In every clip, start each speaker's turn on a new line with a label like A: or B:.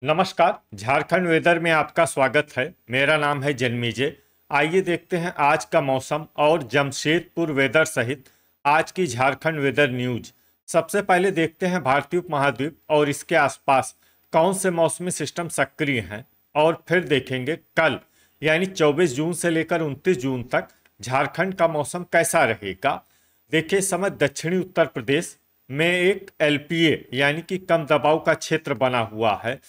A: नमस्कार। झारखंड वेदर में आपका स्वागत है। मेरा नाम है जन्मीजे। आइए देखते हैं आज का मौसम और जमशेदपुर वेदर सहित आज की झारखंड वेदर न्यूज। सबसे पहले देखते हैं भारतीय उपमहाद्वीप और इसके आसपास कौन से मौसमी सिस्टम सक्रिय हैं, और फिर देखेंगे कल यानी 24 जून से लेकर 29 जून तक झारखंड का मौसम कैसा रहेगा। देखिए, इस समय दक्षिणी उत्तर प्रदेश में एक एलपीए यानी कि कम दबाव का क्षेत्र बना हुआ है।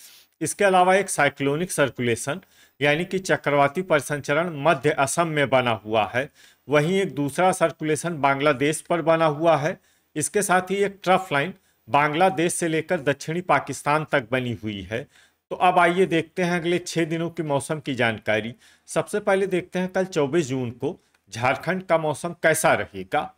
A: इसके अलावा एक साइक्लोनिक सर्कुलेशन यानी कि चक्रवाती परिसंचरण मध्य असम में बना हुआ है। वहीं एक दूसरा सर्कुलेशन बांग्लादेश पर बना हुआ है। इसके साथ ही एक ट्रफ लाइन बांग्लादेश से लेकर दक्षिणी पाकिस्तान तक बनी हुई है। तो अब आइए देखते हैं अगले 6 दिनों की मौसम की जानकारी। सबसे पहले देखते हैं कल 24 जून को झारखंड का मौसम कैसा रहेगा।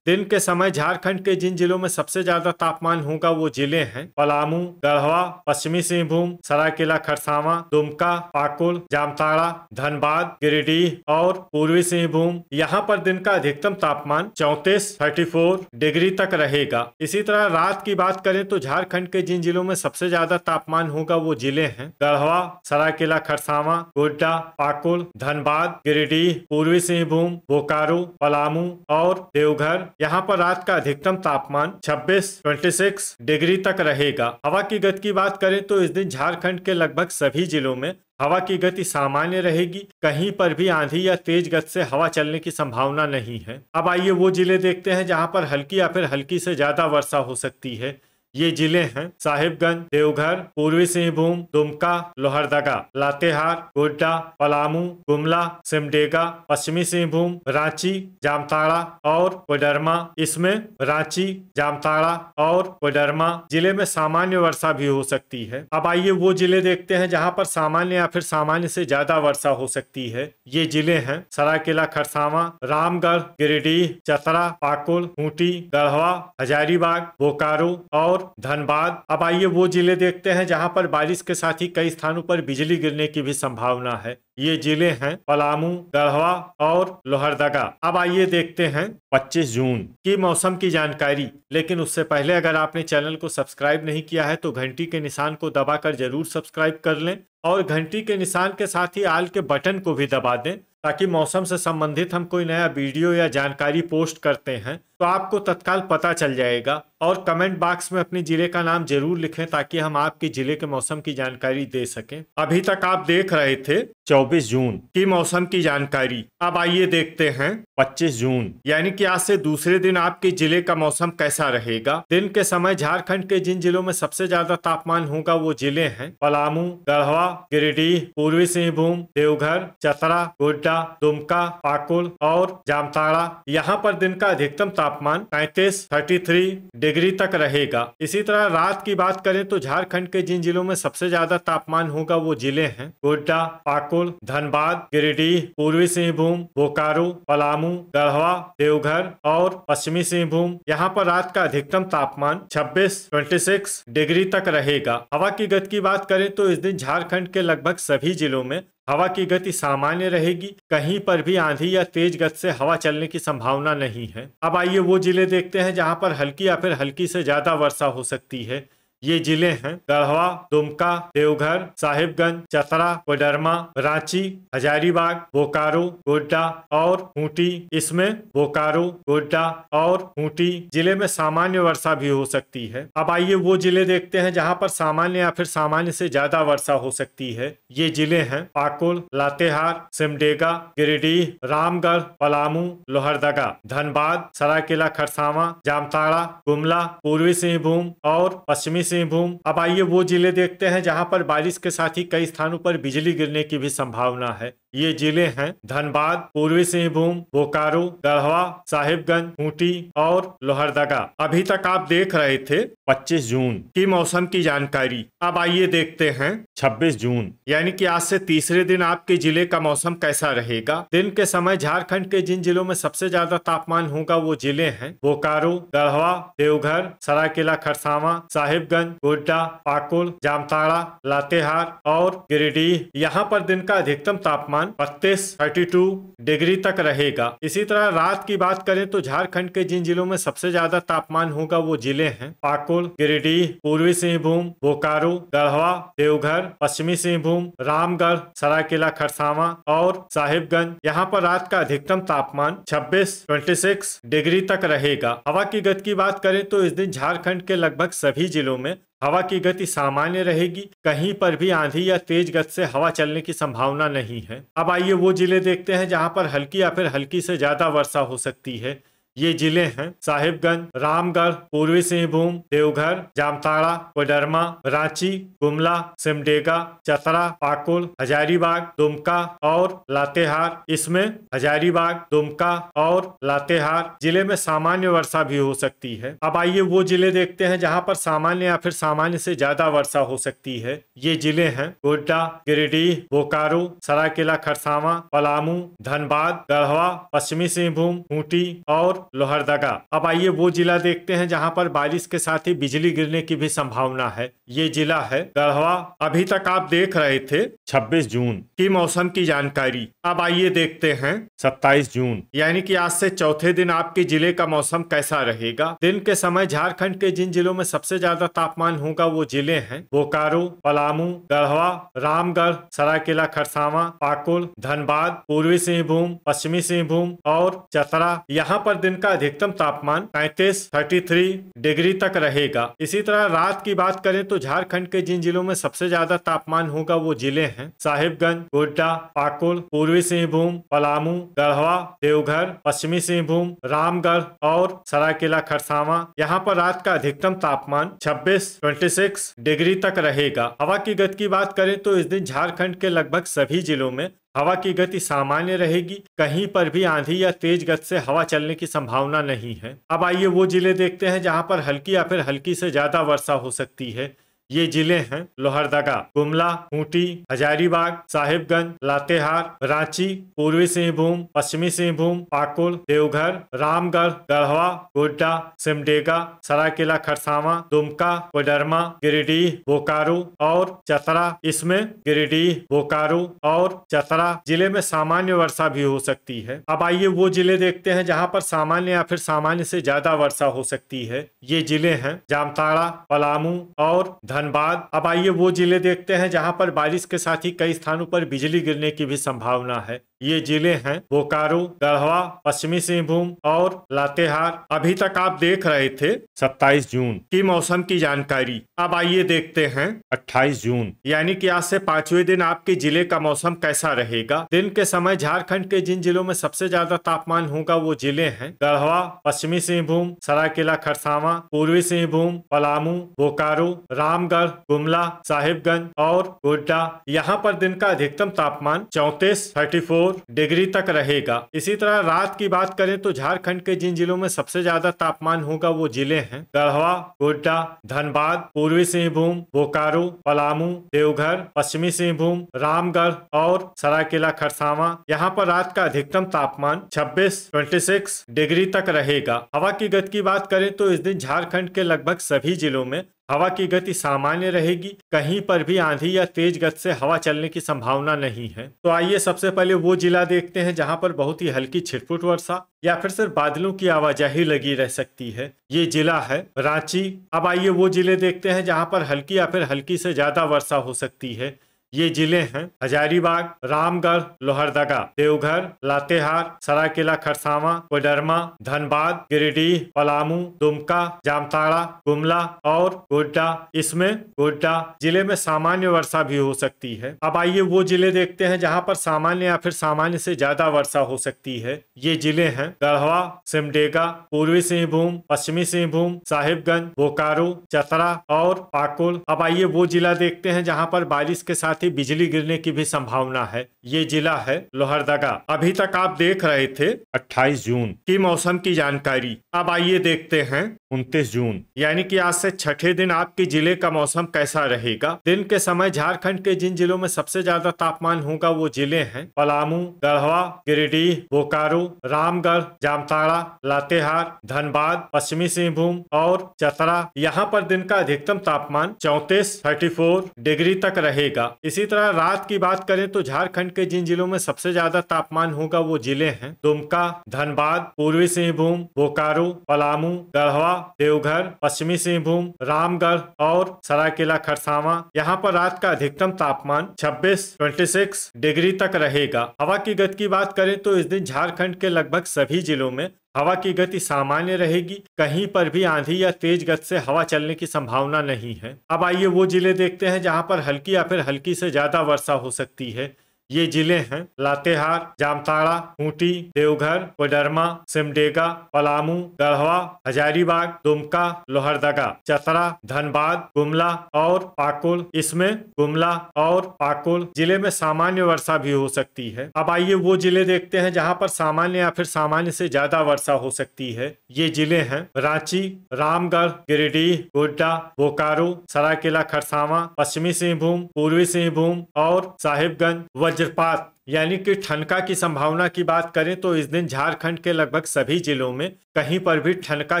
A: दिन के समय झारखंड के जिन जिलों में सबसे ज्यादा तापमान होगा वो जिले हैं पलामू, गढ़वा, पश्चिमी सिंहभूम, सरायकेला खरसावां, दुमका, पाकुड़, जामताड़ा, धनबाद, गिरिडीह और पूर्वी सिंहभूम। यहाँ पर दिन का अधिकतम तापमान 34 डिग्री तक रहेगा। इसी तरह रात की बात करें तो झारखंड के जिन जिलों में सबसे ज्यादा तापमान होगा वो जिले हैं गढ़वा, सरायकेला खरसावां, गोड्डा, पाकुड़, धनबाद, गिरिडीह, पूर्वी सिंहभूम, बोकारो, पलामू और देवघर। यहाँ पर रात का अधिकतम तापमान 26 डिग्री तक रहेगा। हवा की गति की बात करें तो इस दिन झारखंड के लगभग सभी जिलों में हवा की गति सामान्य रहेगी। कहीं पर भी आंधी या तेज गति से हवा चलने की संभावना नहीं है। अब आइए वो जिले देखते हैं जहां पर हल्की या फिर हल्की से ज्यादा वर्षा हो सकती है। ये जिले हैं साहिबगंज, देवघर, पूर्वी सिंहभूम, दुमका, लोहरदगा, लातेहार, गोड्डा, पलामू, गुमला, सिमडेगा, पश्चिमी सिंहभूम, रांची, जामताड़ा और कोडरमा। इसमें रांची, जामताड़ा और कोडरमा जिले में सामान्य वर्षा भी हो सकती है। अब आइए वो जिले देखते हैं जहां पर सामान्य या फिर सामान्य से ज्यादा वर्षा हो सकती है। ये जिले हैं सरायकेला खरसावां, रामगढ़, गिरिडीह, चतरा, पाकुड़, खूंटी, गढ़वा, हजारीबाग, बोकारो और धनबाद। अब आइए वो जिले देखते हैं जहां पर बारिश के साथ ही कई स्थानों पर बिजली गिरने की भी संभावना है। ये जिले हैं पलामू, गढ़वा और लोहरदगा। अब आइए देखते हैं 25 जून की मौसम की जानकारी। लेकिन उससे पहले अगर आपने चैनल को सब्सक्राइब नहीं किया है तो घंटी के निशान को दबाकर जरूर सब्सक्राइब कर लें और घंटी के निशान के साथ ही आल के बटन को भी दबा दें, ताकि मौसम से संबंधित हम कोई नया वीडियो या जानकारी पोस्ट करते हैं तो आपको तत्काल पता चल जाएगा। और कमेंट बॉक्स में अपने जिले का नाम जरूर लिखें ताकि हम आपके जिले के मौसम की जानकारी दे सकें। अभी तक आप देख रहे थे 24 जून की मौसम की जानकारी। अब आइए देखते हैं 25 जून यानी कि आज से दूसरे दिन आपके जिले का मौसम कैसा रहेगा। दिन के समय झारखंड के जिन जिलों में सबसे ज्यादा तापमान होगा वो जिले हैं पलामू, गढ़वा, गिरिडीह, पूर्वी सिंहभूम, देवघर, चतरा, गोड्डा, दुमका, पाकुड़ और जामताड़ा। यहाँ पर दिन का अधिकतम तापमान 33 डिग्री तक रहेगा। इसी तरह रात की बात करें तो झारखंड के जिन जिलों में सबसे ज्यादा तापमान होगा वो जिले हैं गोड्डा, पाकुड़, धनबाद, गिरिडीह, पूर्वी सिंहभूम, बोकारो, पलामू, गढ़वा, देवघर और पश्चिमी सिंहभूम। यहाँ पर रात का अधिकतम तापमान 26 डिग्री तक रहेगा। हवा की गति की बात करें तो इस दिन झारखंड के लगभग सभी जिलों में हवा की गति सामान्य रहेगी। कहीं पर भी आंधी या तेज गति से हवा चलने की संभावना नहीं है। अब आइए वो जिले देखते हैं जहां पर हल्की या फिर हल्की से ज्यादा वर्षा हो सकती है। ये जिले हैं गढ़वा, दुमका, देवघर, साहिबगंज, चतरा, कोडरमा, रांची, हजारीबाग, बोकारो, गोड्डा और खूंटी। इसमें बोकारो, गोड्डा और खूंटी जिले में सामान्य वर्षा भी हो सकती है। अब आइए वो जिले देखते हैं जहां पर सामान्य या फिर सामान्य से ज्यादा वर्षा हो सकती है। ये जिले हैं पाकुड़, लातेहार, सिमडेगा, गिरिडीह, रामगढ़, पलामू, लोहरदगा, धनबाद, सरायकेला खरसावां, जामताड़ा, गुमला, पूर्वी सिंहभूम और पश्चिमी सिंहभूम। अब आइए वो जिले देखते हैं जहां पर बारिश के साथ ही कई स्थानों पर बिजली गिरने की भी संभावना है। ये जिले हैं धनबाद, पूर्वी सिंहभूम, बोकारो, गढ़वा, साहिबगंज, खूंटी और लोहरदगा। अभी तक आप देख रहे थे 25 जून की मौसम की जानकारी। अब आइए देखते हैं 26 जून यानी कि आज से तीसरे दिन आपके जिले का मौसम कैसा रहेगा। दिन के समय झारखंड के जिन जिलों में सबसे ज्यादा तापमान होगा वो जिले हैं बोकारो, गढ़वा, देवघर, सरायकेला खरसावां, साहिबगंज, गोड्डा, पाकुड़, जामताड़ा, लातेहार और गिरिडीह। यहाँ पर दिन का अधिकतम तापमान तापमान 32 डिग्री तक रहेगा। इसी तरह रात की बात करें तो झारखंड के जिन जिलों में सबसे ज्यादा तापमान होगा वो जिले हैं पाकुड़, गिरिडीह, पूर्वी सिंहभूम, बोकारो, गढ़वा, देवघर, पश्चिमी सिंहभूम, रामगढ़, सरायकेला खरसावां और साहिबगंज। यहाँ पर रात का अधिकतम तापमान 26 डिग्री तक रहेगा। हवा की गति की बात करें तो इस दिन झारखंड के लगभग सभी जिलों में हवा की गति सामान्य रहेगी। कहीं पर भी आंधी या तेज गति से हवा चलने की संभावना नहीं है। अब आइए वो जिले देखते हैं जहां पर हल्की या फिर हल्की से ज्यादा वर्षा हो सकती है। ये जिले हैं साहिबगंज, रामगढ़, पूर्वी सिंहभूम, देवघर, जामताड़ा, कोडरमा, रांची, गुमला, सिमडेगा, चतरा, पाकुड़, हजारीबाग, दुमका और लातेहार। इसमें हजारीबाग, दुमका और लातेहार जिले में सामान्य वर्षा भी हो सकती है। अब आइए वो जिले देखते हैं जहां पर सामान्य या फिर सामान्य से ज्यादा वर्षा हो सकती है। ये जिले हैं गोड्डा, गिरिडीह, बोकारो, सरायकेला खरसावां, पलामू, धनबाद, गढ़वा, पश्चिमी सिंहभूम, खूंटी और लोहरदगा। अब आइए वो जिला देखते हैं जहां पर बारिश के साथ ही बिजली गिरने की भी संभावना है। ये जिला है गढ़वा। अभी तक आप देख रहे थे 26 जून की मौसम की जानकारी। अब आइए देखते हैं 27 जून यानी कि आज से चौथे दिन आपके जिले का मौसम कैसा रहेगा। दिन के समय झारखंड के जिन जिलों में सबसे ज्यादा तापमान होगा वो जिले हैं बोकारो, पलामू, गढ़वा, रामगढ़, सरायकेला खरसावां, पाकुड़, धनबाद, पूर्वी सिंहभूम, पश्चिमी सिंहभूम और चतरा। यहाँ पर दिन का अधिकतम तापमान 33 डिग्री तक रहेगा। इसी तरह रात की बात करें तो झारखंड के जिन जिलों में सबसे ज्यादा तापमान होगा वो जिले हैं साहिबगंज, गोड्डा, पाकुड़, पूर्वी सिंहभूम, पलामू, गढ़वा, देवघर, पश्चिमी सिंहभूम, रामगढ़ और सरायकेला खरसावां। यहाँ पर रात का अधिकतम तापमान 26 डिग्री तक रहेगा। हवा की गति की बात करें तो इस दिन झारखंड के लगभग सभी जिलों में हवा की गति सामान्य रहेगी। कहीं पर भी आंधी या तेज गति से हवा चलने की संभावना नहीं है। अब आइए वो जिले देखते हैं जहां पर हल्की या फिर हल्की से ज्यादा वर्षा हो सकती है। ये जिले हैं लोहरदगा, गुमला, खूंटी, हजारीबाग, साहिबगंज, लातेहार, रांची, पूर्वी सिंहभूम, पश्चिमी सिंहभूम, पाकुड़, देवघर, रामगढ़, गढ़वा, गोड्डा, सिमडेगा, सरायकेला खरसावां, दुमका, कोडरमा, गिरिडीह, बोकारो और चतरा। इसमें गिरिडीह, बोकारो और चतरा जिले में सामान्य वर्षा भी हो सकती है। अब आइए वो जिले देखते हैं जहां पर सामान्य या फिर सामान्य से ज्यादा वर्षा हो सकती है। ये जिले हैं जामताड़ा, पलामू और धनबाद। अब आइए वो जिले देखते हैं जहां पर बारिश के साथ ही कई स्थानों पर बिजली गिरने की भी संभावना है। ये जिले हैं बोकारो, गढ़वा, पश्चिमी सिंहभूम और लातेहार। अभी तक आप देख रहे थे 27 जून की मौसम की जानकारी। अब आइए देखते हैं 28 जून यानी कि आज से 5वें दिन आपके जिले का मौसम कैसा रहेगा। दिन के समय झारखंड के जिन जिलों में सबसे ज्यादा तापमान होगा वो जिले हैं गढ़वा, पश्चिमी सिंहभूम, सरायकेला खरसावां, पूर्वी सिंहभूम, पलामू, बोकारो, रामगढ़, गुमला, साहिबगंज और गोड्डा। यहाँ पर दिन का अधिकतम तापमान 34 डिग्री तक रहेगा। इसी तरह रात की बात करें तो झारखंड के जिन जिलों में सबसे ज्यादा तापमान होगा वो जिले हैं गढ़वा, गोड्डा, धनबाद, पूर्वी सिंहभूम, बोकारो, पलामू, देवघर, पश्चिमी सिंहभूम, रामगढ़ और सरायकेला खरसावां। यहाँ पर रात का अधिकतम तापमान 26 डिग्री तक रहेगा। हवा की गति की बात करें तो इस दिन झारखंड के लगभग सभी जिलों में हवा की गति सामान्य रहेगी। कहीं पर भी आंधी या तेज गति से हवा चलने की संभावना नहीं है। तो आइए सबसे पहले वो जिला देखते हैं जहां पर बहुत ही हल्की छिटपुट वर्षा या फिर सिर्फ बादलों की आवाजाही लगी रह सकती है। ये जिला है रांची। अब आइए वो जिले देखते हैं जहां पर हल्की या फिर हल्की से ज्यादा वर्षा हो सकती है। ये जिले हैं हजारीबाग, रामगढ़, लोहरदगा, देवघर, लातेहार, सरायकेला खरसावां, कोडरमा, धनबाद, गिरिडीह, पलामू, दुमका, जामताड़ा, गुमला और गोड्डा। इसमें गोड्डा जिले में सामान्य वर्षा भी हो सकती है। अब आइए वो जिले देखते हैं जहां पर सामान्य या फिर सामान्य से ज्यादा वर्षा हो सकती है। ये जिले हैं गढ़वा, सिमडेगा, पूर्वी सिंहभूम, पश्चिमी सिंहभूम, साहिबगंज, बोकारो, चतरा और पाकुड़। अब आइए वो जिला देखते हैं जहां पर बारिश के साथ बिजली गिरने की भी संभावना है। ये जिला है लोहरदगा। अभी तक आप देख रहे थे 28 जून की मौसम की जानकारी। अब आइए देखते हैं 29 जून यानी कि आज से छठे दिन आपके जिले का मौसम कैसा रहेगा। दिन के समय झारखंड के जिन जिलों में सबसे ज्यादा तापमान होगा वो जिले हैं पलामू, गढ़वा, गिरिडीह, बोकारो, रामगढ़, जामताड़ा, लातेहार, धनबाद, पश्चिमी सिंहभूम और चतरा। यहाँ पर दिन का अधिकतम तापमान 34 डिग्री तक रहेगा। इसी तरह रात की बात करें तो झारखंड के जिन जिलों में सबसे ज्यादा तापमान होगा वो जिले हैं दुमका, धनबाद, पूर्वी सिंहभूम, बोकारो, पलामू, गढ़वा, देवघर, पश्चिमी सिंहभूम, रामगढ़ और सरायकेला खरसावां। यहाँ पर रात का अधिकतम तापमान 26 डिग्री तक रहेगा। हवा की गति की बात करें तो इस दिन झारखंड के लगभग सभी जिलों में हवा की गति सामान्य रहेगी। कहीं पर भी आंधी या तेज गति से हवा चलने की संभावना नहीं है। अब आइए वो जिले देखते हैं जहां पर हल्की या फिर हल्की से ज्यादा वर्षा हो सकती है। ये जिले हैं लातेहार, जामताड़ा, खूंटी, देवघर, कोडरमा, सिमडेगा, पलामू, गढ़वा, हजारीबाग, दुमका, लोहरदगा, चतरा, धनबाद, गुमला और पाकुड़। इसमें गुमला और पाकुड़ जिले में सामान्य वर्षा भी हो सकती है। अब आइए वो जिले देखते हैं जहां पर सामान्य या फिर सामान्य से ज्यादा वर्षा हो सकती है। ये जिले हैं रांची, रामगढ़, गिरिडीह, गोड्डा, बोकारो, सरायकेला खरसावां, पश्चिमी सिंहभूम, पूर्वी सिंहभूम और साहिबगंज। वज्रपात यानी कि ठनका की संभावना की बात करें तो इस दिन झारखंड के लगभग सभी जिलों में कहीं पर भी ठनका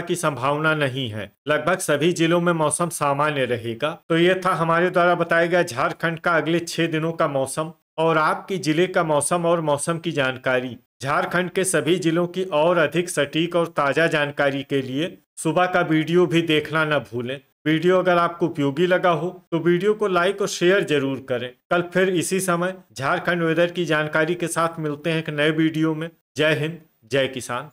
A: की संभावना नहीं है। लगभग सभी जिलों में मौसम सामान्य रहेगा। तो ये था हमारे द्वारा बताया गया झारखंड का अगले 6 दिनों का मौसम और आपकी जिले का मौसम और मौसम की जानकारी। झारखंड के सभी जिलों की और अधिक सटीक और ताजा जानकारी के लिए सुबह का वीडियो भी देखना न भूलें। वीडियो अगर आपको उपयोगी लगा हो तो वीडियो को लाइक और शेयर जरूर करें। कल फिर इसी समय झारखंड वेदर की जानकारी के साथ मिलते हैं एक नए वीडियो में। जय हिंद, जय किसान।